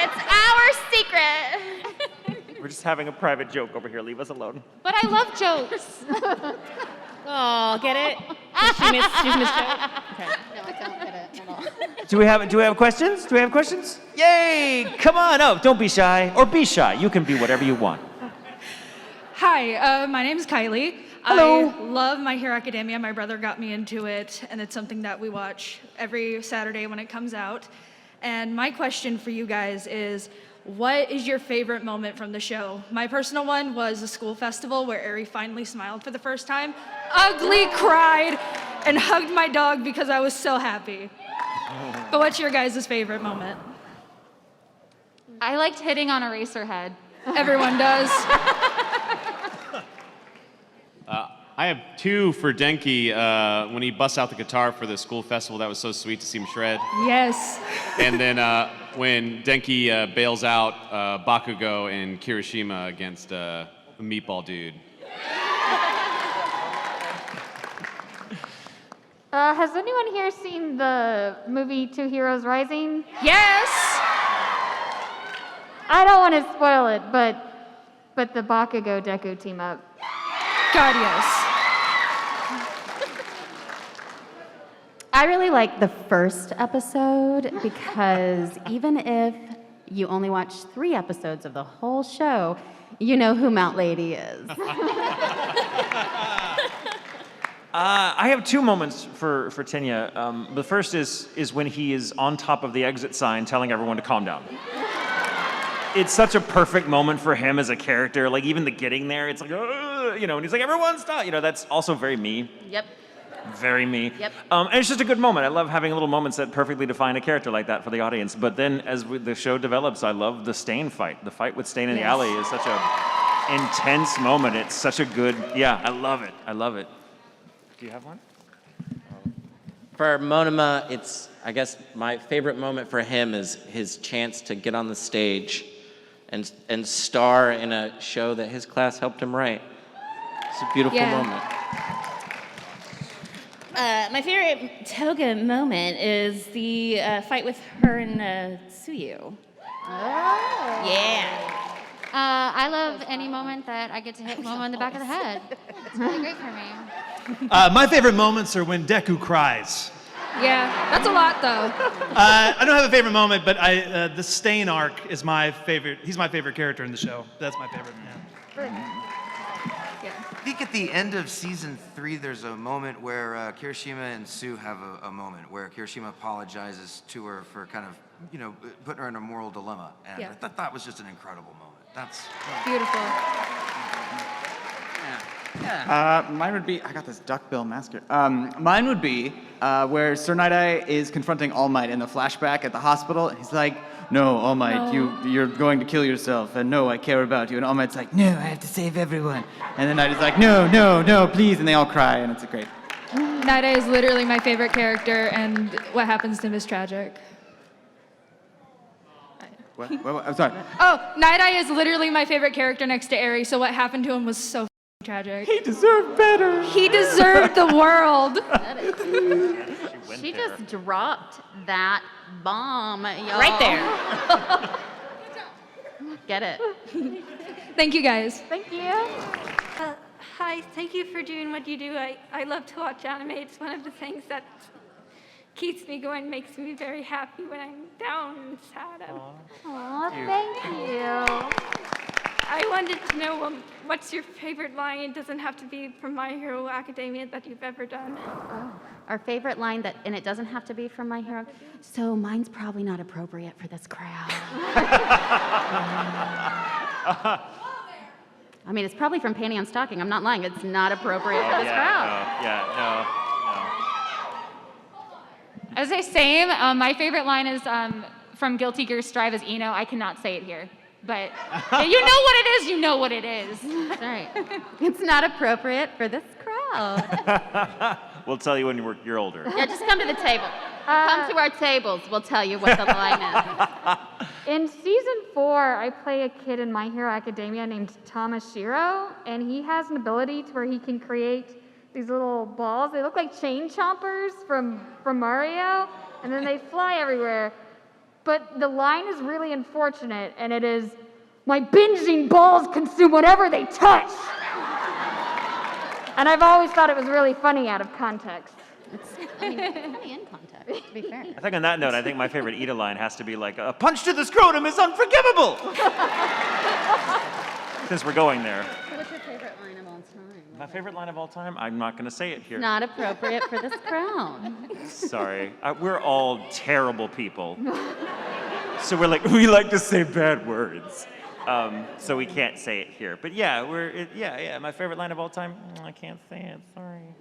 It's our secret. We're just having a private joke over here. Leave us alone. But I love jokes. Oh, get it? She missed joke. Okay. No, I don't get it at all. Do we have questions? Do we have questions? Yay! Come on up. Don't be shy. Or be shy. You can be whatever you want. Hi, my name is Kylie. Hello. I love My Hero Academia. My brother got me into it, and it's something that we watch every Saturday when it comes out. And my question for you guys is, what is your favorite moment from the show? My personal one was the school festival where Eri finally smiled for the first time, ugly cried, and hugged my dog because I was so happy. But what's your guys' favorite moment? I liked hitting on Eraserhead. Everyone does. I have two for Denki when he busts out the guitar for the school festival. That was so sweet to see him shred. Yes. And then when Denki bails out Bakugo and Kirishima against the meatball dude. Has anyone here seen the movie Two Heroes Rising? Yes! I don't want to spoil it, but the Bakugo Deku team up. God, yes. I really like the first episode because even if you only watch 3 episodes of the whole show, you know who Mount Lady is. I have 2 moments for Tenya. The first is when he is on top of the exit sign telling everyone to calm down. It's such a perfect moment for him as a character. Like even the getting there, it's like, and he's like, everyone stop. That's also very me. Yep. Very me. Yep. And it's just a good moment. I love having little moments that perfectly define a character like that for the audience. But then as the show develops, I love the Stain fight. The fight with Stain in the alley is such a intense moment. It's such a good, I love it. I love it. Do you have one? For Monoma, I guess my favorite moment for him is his chance to get on the stage and star in a show that his class helped him write. It's a beautiful moment. My favorite Toga moment is the fight with her and Suyu. Oh. Yeah. I love any moment that I get to hit Momo in the back of the head. It's really great for me. My favorite moments are when Deku cries. Yeah, that's a lot though. I don't have a favorite moment, but the Stain arc is my favorite. He's my favorite character in the show. That's my favorite. I think at the end of season 3, there's a moment where Kirishima and Sue have a moment where Kirishima apologizes to her for kind of, putting her in a moral dilemma. And I thought that was just an incredible moment. That's beautiful. Mine would be, I got this duckbill masker. Mine would be where Sir Night-Eye is confronting All Might in the flashback at the hospital. He's like, no, All Might, you're going to kill yourself, and no, I care about you. And All Might's like, no, I have to save everyone. And then Night is like, no, please, and they all cry, and it's great. Night-Eye is literally my favorite character, and what happens to him is tragic. What? I'm sorry. Oh, Night-Eye is literally my favorite character next to Eri, so what happened to him was so tragic. He deserved better. He deserved the world. She just dropped that bomb, y'all. Right there. Get it. Thank you, guys. Thank you. Hi, thank you for doing what you do. I love to watch anime. It's one of the things that keeps me going, makes me very happy when I'm down and sad. Aw, thank you. I wanted to know what's your favorite line? It doesn't have to be from My Hero Academia that you've ever done. Oh, our favorite line and it doesn't have to be from My Hero. So mine's probably not appropriate for this crowd. I mean, it's probably from Panty on Stocking. I'm not lying. It's not appropriate for this crowd. No. I would say same. My favorite line is from Guilty Gear Strive as Eno. I cannot say it here. But you know what it is, you know what it is. That's right. It's not appropriate for this crowd. We'll tell you when you're older. Yeah, just come to the table. Come to our tables. We'll tell you what the line is. In season 4, I play a kid in My Hero Academia named Tamashiro, and he has an ability to where he can create these little balls. They look like chain chompers from Mario, and then they fly everywhere. But the line is really unfortunate, and it is, my binging balls consume whatever they touch. And I've always thought it was really funny out of context. It's funny in context, to be fair. I think on that note, I think my favorite Ida line has to be like, a punch to the scrotum is unforgivable! Since we're going there. What's your favorite line of all time? My favorite line of all time? I'm not going to say it here. Not appropriate for this crowd. Sorry. We're all terrible people. So we like to say bad words. So we can't say it here. But yeah, my favorite line of all time? I can't say it, sorry.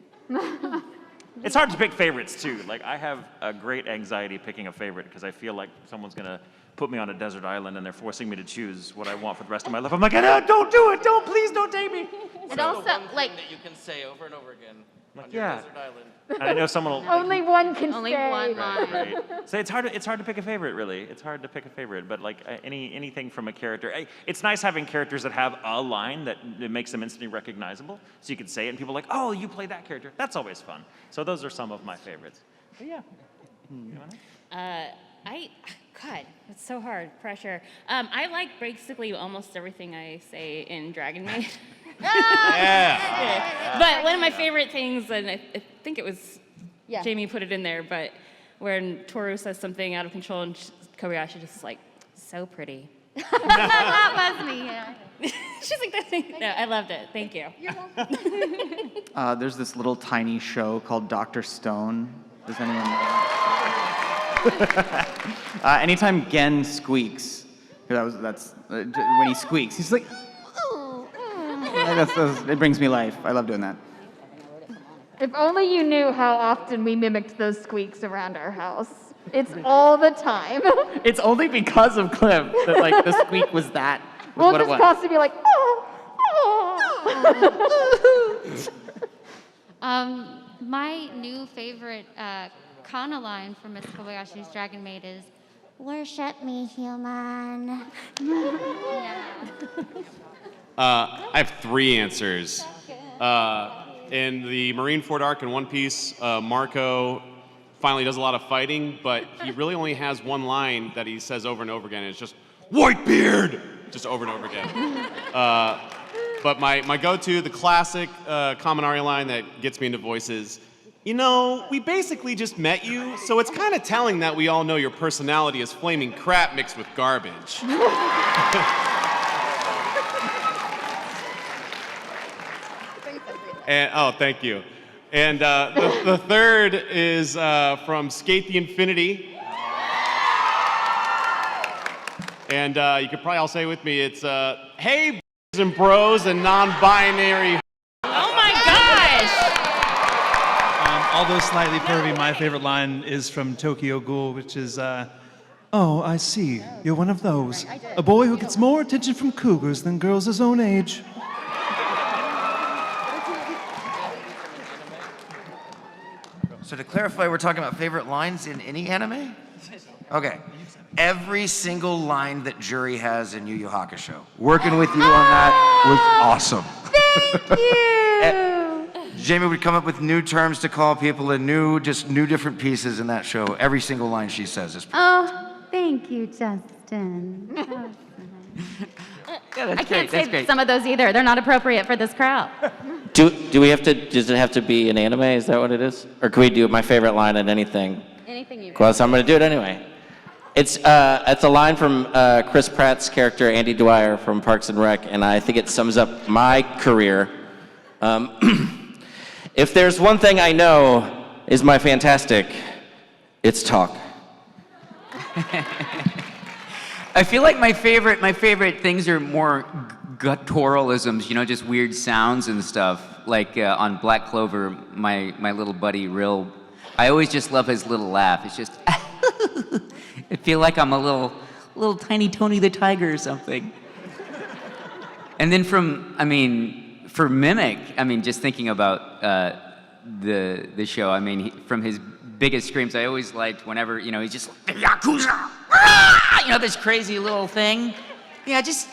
It's hard to pick favorites too. Like I have a great anxiety picking a favorite because I feel like someone's gonna put me on a desert island and they're forcing me to choose what I want for the rest of my life. I'm like, no, don't do it, please don't take me. And also, like, that you can say over and over again. I'm like, yeah. And I know someone will. Only one can Only stay. one line. Right. So it's hard to pick a favorite, really. It's hard to pick a favorite, but like anything from a character. It's nice having characters that have a line that makes them instantly recognizable, so you can say it and people are like, oh, you play that character. That's always fun. So those are some of my favorites. But yeah. God, it's so hard, pressure. I like basically almost everything I say in Dragon Maid. Yeah. But one of my favorite things, and I think it was Jamie put it in there, but when Toru says something out of control and Kobayashi just is like, so pretty. That was me, yeah. She's like, that thing. No, I loved it. Thank you. There's this little tiny show called Dr. Stone. Does anyone know? Anytime Gen squeaks, that's when he squeaks, he's like, it brings me life. I love doing that. If only you knew how often we mimicked those squeaks around our house. It's all the time. It's only because of Cliff that like the squeak was that. We'll what just it was. constantly be like, My new favorite Kana line from Miss Kobayashi's Dragon Maid is, "Worship me, human." I have 3 answers. In the Marineford arc in One Piece, Marco finally does a lot of fighting, but he really only has one line that he says over and over again, and it's just, "Whitebeard!" Just over and over again. But my go-to, the classic Kaminari line that gets me into voices, "You know, we basically just met you, so it's kind of telling that we all know your personality is flaming crap mixed with garbage." And, oh, thank you. And the third is from Skate the Infinity. And you could probably all say with me, it's, "Hey, and bros and non-binary." Oh my gosh! Although slightly pervy, my favorite line is from Tokyo Ghoul, which is, "Oh, I see. You're one of those. A boy who gets more attention from cougars than girls his own age." So to clarify, we're talking about favorite lines in any anime? Okay. Every single line that Jury has in Yu Yu Hakusho. Working with you on that was awesome. Thank you. Jamie would come up with new terms to call people and new different pieces in that show. Every single line she says is Oh, thank you, Justin. Yeah, I can't say some of those either. They're not appropriate for this crowd. Do we have to? Does it have to be an anime? Is that what it is? Or can we do my favorite line in anything? Anything you Well, so I'm going to do it anyway. It's a line from Chris Pratt's character Andy Dwyer from Parks and Rec, and I think it sums up my career. If there's one thing I know is my fantastic, it's talk. I feel like my favorite things are more gutturalisms, you know, just weird sounds and stuff. Like on Black Clover, my little buddy Rial, I always just love his little laugh. It's just, I feel like I'm a little tiny Tony the Tiger or something. And then for Mimic, just thinking about the show, from his biggest screams, I always liked whenever, he's just, Yakuza! This crazy little thing. Yeah, just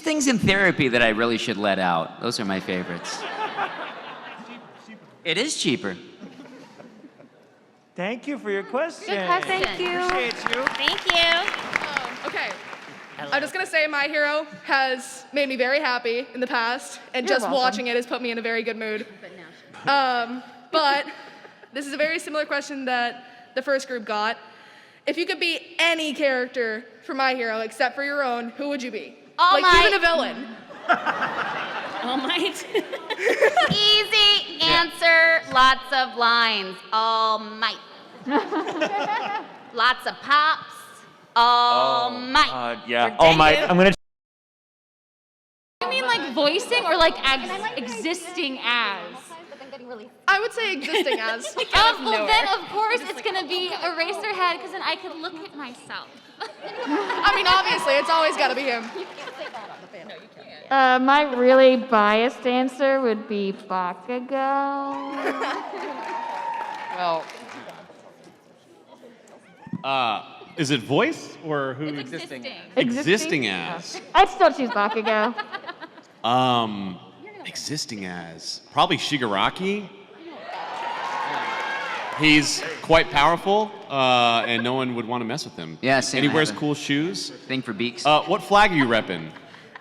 things in therapy that I really should let out. Those are my favorites. It is cheaper. Thank you for your question. Good question. Thank you. Appreciate you. Thank you. Okay. I'm just gonna say My Hero has made me very happy in the past, and You're just welcome. watching it has put me in a very good mood. But this is a very similar question that the first group got. If you could be any character for My Hero except for your own, who would you be? All Might. Even a villain. All Might. Easy answer, lots of lines. All Might. Lots of pops. All Might. Yeah. All Might. I'm gonna. You mean like voicing or like existing as? really. I would say existing as. Well, then of course it's gonna be Eraserhead, because then I could look at myself. I mean, obviously, it's always got to be him. My really biased answer would be Bakugo. Well. Is it voice or who? Existing. Existing as. I'd still choose Bakugo. Existing as. Probably Shigaraki. He's quite powerful, and no one would want to mess with him. Yeah, same. And he I wears have a cool shoes. Thing for beaks. What flag are you repping?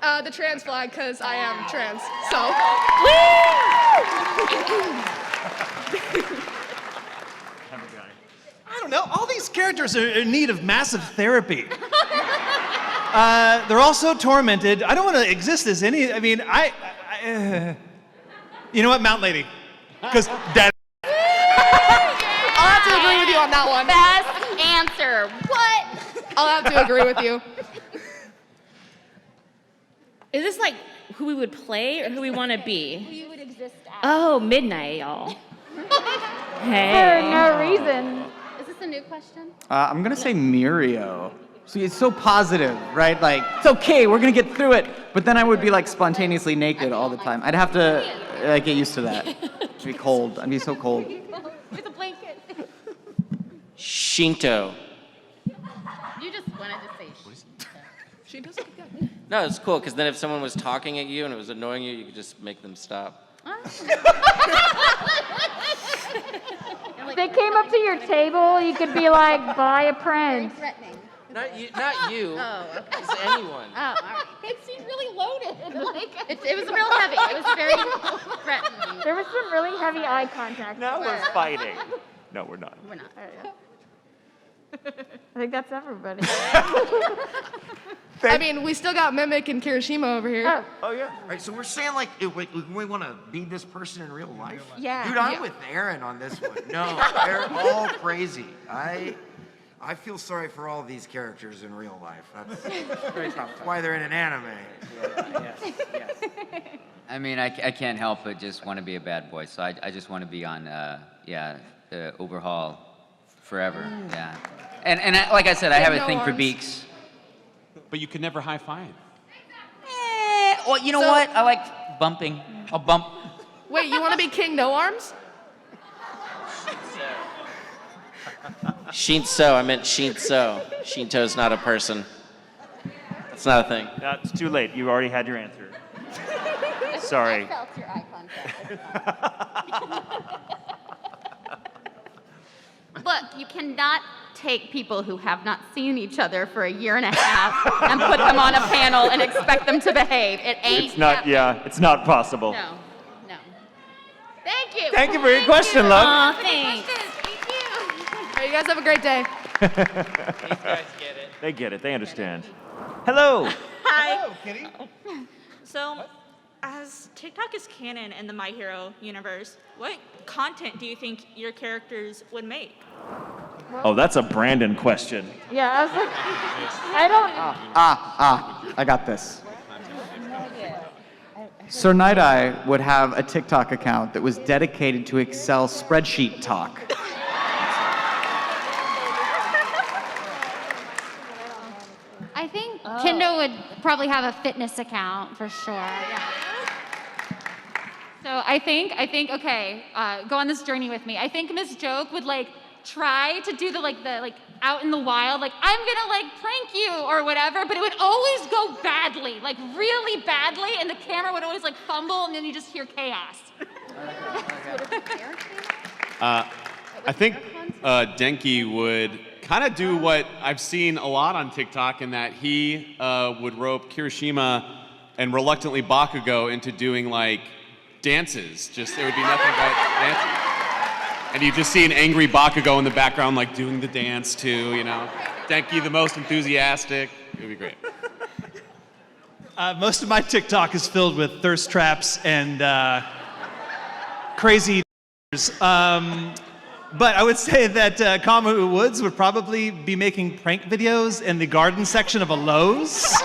The trans flag, because I am trans. So. I don't know. All these characters are in need of massive therapy. They're all so tormented. I don't want to exist as any. I mean, you know what, Mount Lady, because Dad. I'll have to agree with you on that one. Best answer. What? I'll have to agree with you. Is this like who we would play or who we want to be? Who you would exist as. Oh, midnight, y'all. For no reason. Is this a new question? I'm gonna say Mirio. See, it's so positive, right? Like, it's okay, we're gonna get through it. But then I would be like spontaneously naked all the time. I'd have to get used to that. It'd be cold. I'd be so cold. With a blanket. Shinto. You just wanted to say She does look good. No, it's cool, because then if someone was talking at you and it was annoying you, you could just make them stop. If they came up to your table, you could be like, buy a print. Not you. Not you. Oh, okay. It's anyone. Oh, all right. It seemed really loaded. It was real heavy. It was very threatening. There was some really heavy eye contact. Now we're fighting. No, we're not. We're not. I think that's everybody. I mean, we still got Mimic and Kirishima over here. Oh yeah. All right, so we're saying like, we want to be this person in real life. Yeah. Dude, I'm with Aaron on this one. No, they're all crazy. I feel sorry for all these characters in real life. That's why they're in an anime. Yes. I mean, I can't help but just want to be a bad boy. So I just want to be on, the Overhaul forever. Yeah. And like I said, I have a thing for beaks. But you could never high five. Well, you know what? I like bumping. I'll bump. Wait, you want to be King No Arms? Shinto. I meant Shinto. Shinto's not a person. It's not a thing. No, it's too late. You already had your answer. Sorry. I felt your eye contact. Look, you cannot take people who have not seen each other for a year and a half and put them on a panel and expect them to behave. It ain't It's not. happening. Yeah, it's not possible. No. Thank you. Thank you for your question, love. Aw, thanks. Thank you. All right, you guys have a great day. These guys get it. They get it. They understand. Hello. Hi. Hello, Kitty. So, as TikTok is canon in the My Hero universe, what content do you think your characters would make? Oh, that's a Brandon question. Yeah, I was like, I don't. I got this. Sir Night-Eye would have a TikTok account that was dedicated to Excel spreadsheet talk. I think Kendo would probably have a fitness account for sure. Yeah. So I think, okay, go on this journey with me. I think Miss Joke would like try to do the out in the wild, like I'm gonna like prank you or whatever, but it would always go badly, like really badly, and the camera would always like fumble, and then you just hear chaos. I think Denki would kind of do what I've seen a lot on TikTok, in that he would rope Kirishima and reluctantly Bakugo into doing like dances. Just there would be nothing but dances. And you just see an angry Bakugo in the background, like doing the dance too, you know. Denki, the most enthusiastic. It would be great. Most of my TikTok is filled with thirst traps and crazy. But I would say that Kamu Woods would probably be making prank videos in the garden section of a Lowe's.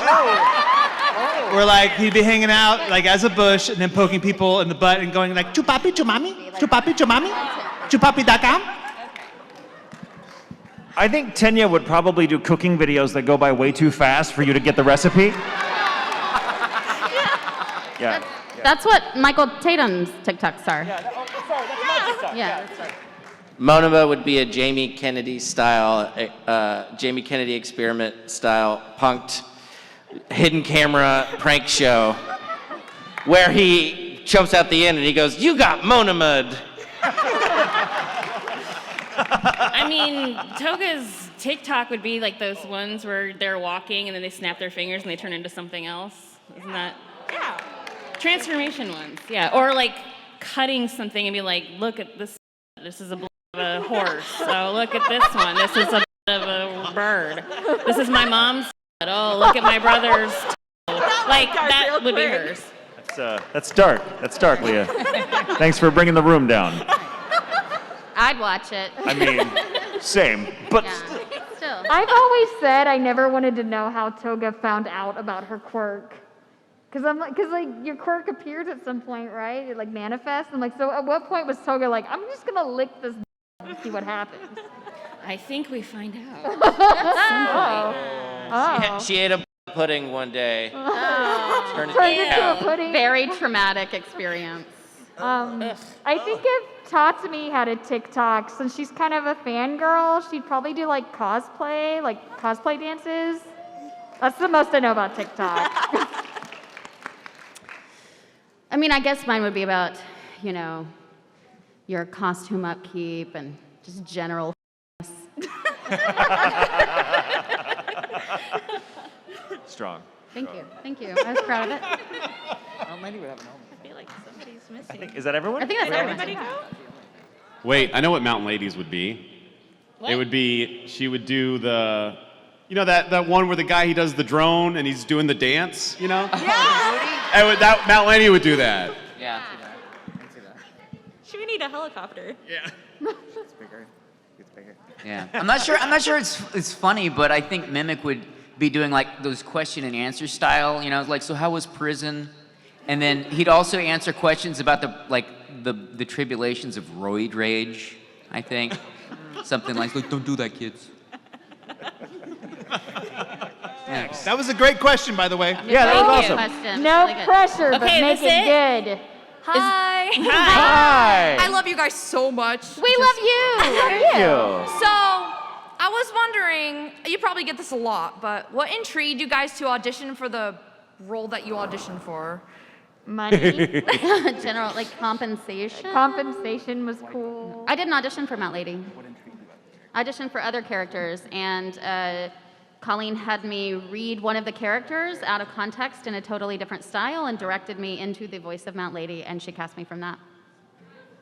where like he'd be hanging out like as a bush and then poking people in the butt and going like chupapi chumami, chupapi chumami, chupapi.com. I think Tenya would probably do cooking videos that go by way too fast for you to get the recipe. Yeah. That's what Michael Tatum's TikToks are. Yeah. Monoma would be a Jamie Kennedy style, Jamie Kennedy experiment style punked hidden camera prank show where he jumps out the end and he goes, "You got Monoma." I mean, Toga's TikTok would be like those ones where they're walking and then they snap their fingers and they turn into something else. Isn't that? Yeah. Transformation ones, yeah. Or like cutting something and be like, look at this. This is a bl- of a horse. So look at this one. This is a bl- of a bird. This is my mom's. Oh, look at my brother's. Like that would be hers. That's dark. That's dark, Leah. Thanks for bringing the room down. I'd watch it. I mean, same, but Still. I've always said I never wanted to know how Toga found out about her quirk. Because your quirk appears at some point, right? It like manifests. I'm like, so at what point was Toga like, I'm just gonna lick this and see what happens? I think we find out. She ate a pudding one day. Turned Turned into a pudding. Very traumatic experience. I think if Tatsumi had a TikTok, since she's kind of a fangirl, she'd probably do like cosplay dances. That's the most I know about TikTok. I mean, I guess mine would be about, your costume upkeep and just general strong. Thank you. I was proud of it. I feel like somebody's missing. Is that everyone? I think that's Did everyone. everybody go? Wait, I know what Mountain Ladies would be. What? It would be, she would do the, that one where the guy, he does the drone and he's doing the dance, Yeah! That Mountain Lady would do that. Yeah. Should we need a helicopter? Yeah. It's bigger. Yeah. I'm not sure it's funny, but I think Mimic would be doing like those question and answer style, like, so how was prison? And then he'd also answer questions about the tribulations of roid rage, I think. Something like, don't do that, kids. Next. That was a great question, by the way. Yeah, that was awesome. Question. No Really good. pressure, but Okay, make this it good. Hi. Hi. I love you guys so much. We love you. Thank you. So, I was wondering, you probably get this a lot, but what intrigued you guys to audition for the role that you auditioned for? Money. General, like compensation. Compensation was cool. I did an audition for Mount Lady. I auditioned for other characters, and Colleen had me read one of the characters out of context in a totally different style and directed me into the voice of Mount Lady, and she cast me from that.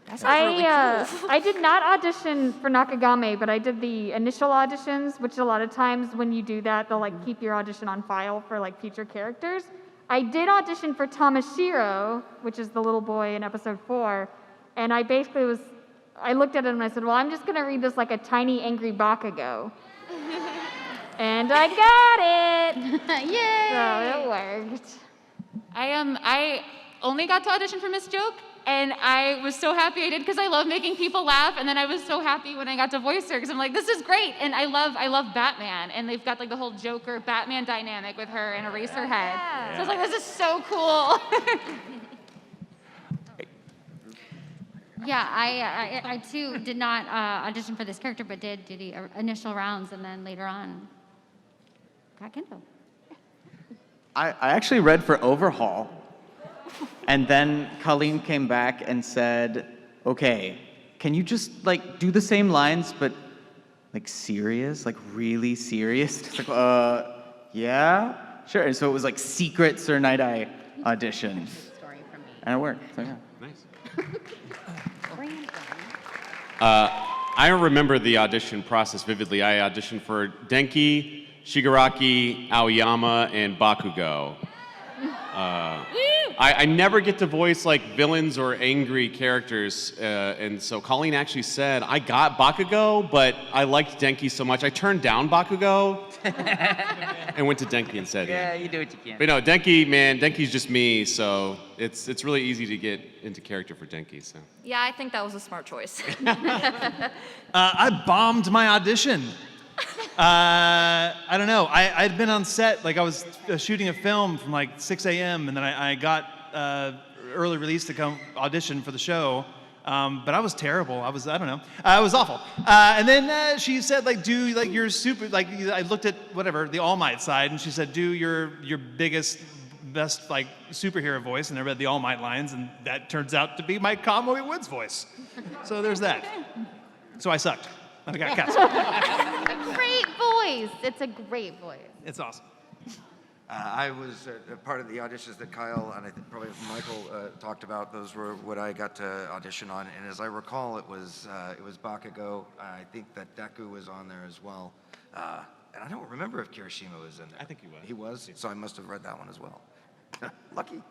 That sounds really cool. I did not audition for Nakagame, but I did the initial auditions, which a lot of times when you do that, they'll like keep your audition on file for like future characters. I did audition for Tamashiro, which is the little boy in episode 4, and I basically I looked at him and I said, well, I'm just gonna read this like a tiny angry Bakugo. And I got it! Yay! So it worked. I only got to audition for Miss Joke, and I was so happy I did because I love making people laugh. And then I was so happy when I got to voice her because I'm like, this is great. And I love Batman, and they've got like the whole Joker Batman dynamic with her and Eraserhead. So I was like, this is so cool. Yeah, I too did not audition for this character, but did the initial rounds, and then later on got Kindle. I actually read for Overhaul, and then Colleen came back and said, okay, can you just like do the same lines, but like serious, like really serious? It's like, yeah, sure. And so it was like secret Sir Night-Eye audition. And it worked, so yeah. Nice. I remember the audition process vividly. I auditioned for Denki, Shigaraki, Aoyama, and Bakugo. I never get to voice like villains or angry characters, and so Colleen actually said I got Bakugo, but I liked Denki so much I turned down Bakugo and went to Denki instead. Yeah, you do what you can. But no, Denki, man, Denki's just me, so it's really easy to get into character for Denki. So. Yeah, I think that was a smart choice. I bombed my audition. I don't know. I'd been on set, like I was shooting a film from like 6 a.m. and then I got early release to come audition for the show. But I was terrible. I was awful. And then she said, like, do like your super, like I looked at whatever, the All Might side, and she said, do your biggest, best like superhero voice, and I read the All Might lines, and that turns out to be my Conway Woods voice. So there's that. So I sucked. I got cast. Great voice. It's a great voice. It's awesome. I was a part of the auditions that Kyle and I think probably Michael talked about. Those were what I got to audition on, and as I recall, it was Bakugo. I think that Deku was on there as well, and I don't remember if Kirishima was in there. I think he was. He was, so I must have read that one as well. Lucky.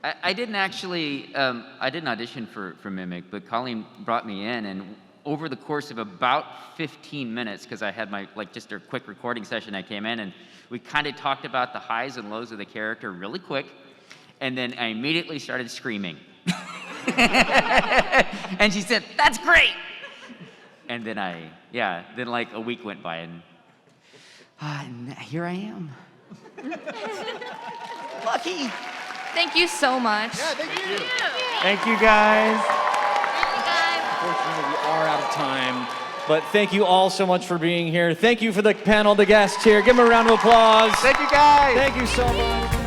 I didn't actually, I didn't audition for Mimic, but Colleen brought me in, and over the course of about 15 minutes, because I had my, like, just a quick recording session, I came in, and we kind of talked about the highs and lows of the character really quick, and then I immediately started screaming. And she said, "That's great!" And then then like a week went by, and here I am. Lucky. Thank you so much. Yeah, thank you. Thank you, guys. Unfortunately, we are out of time. But thank you all so much for being here. Thank you for the panel, the guests here. Give them a round of applause. Thank you, guys. Thank you so much.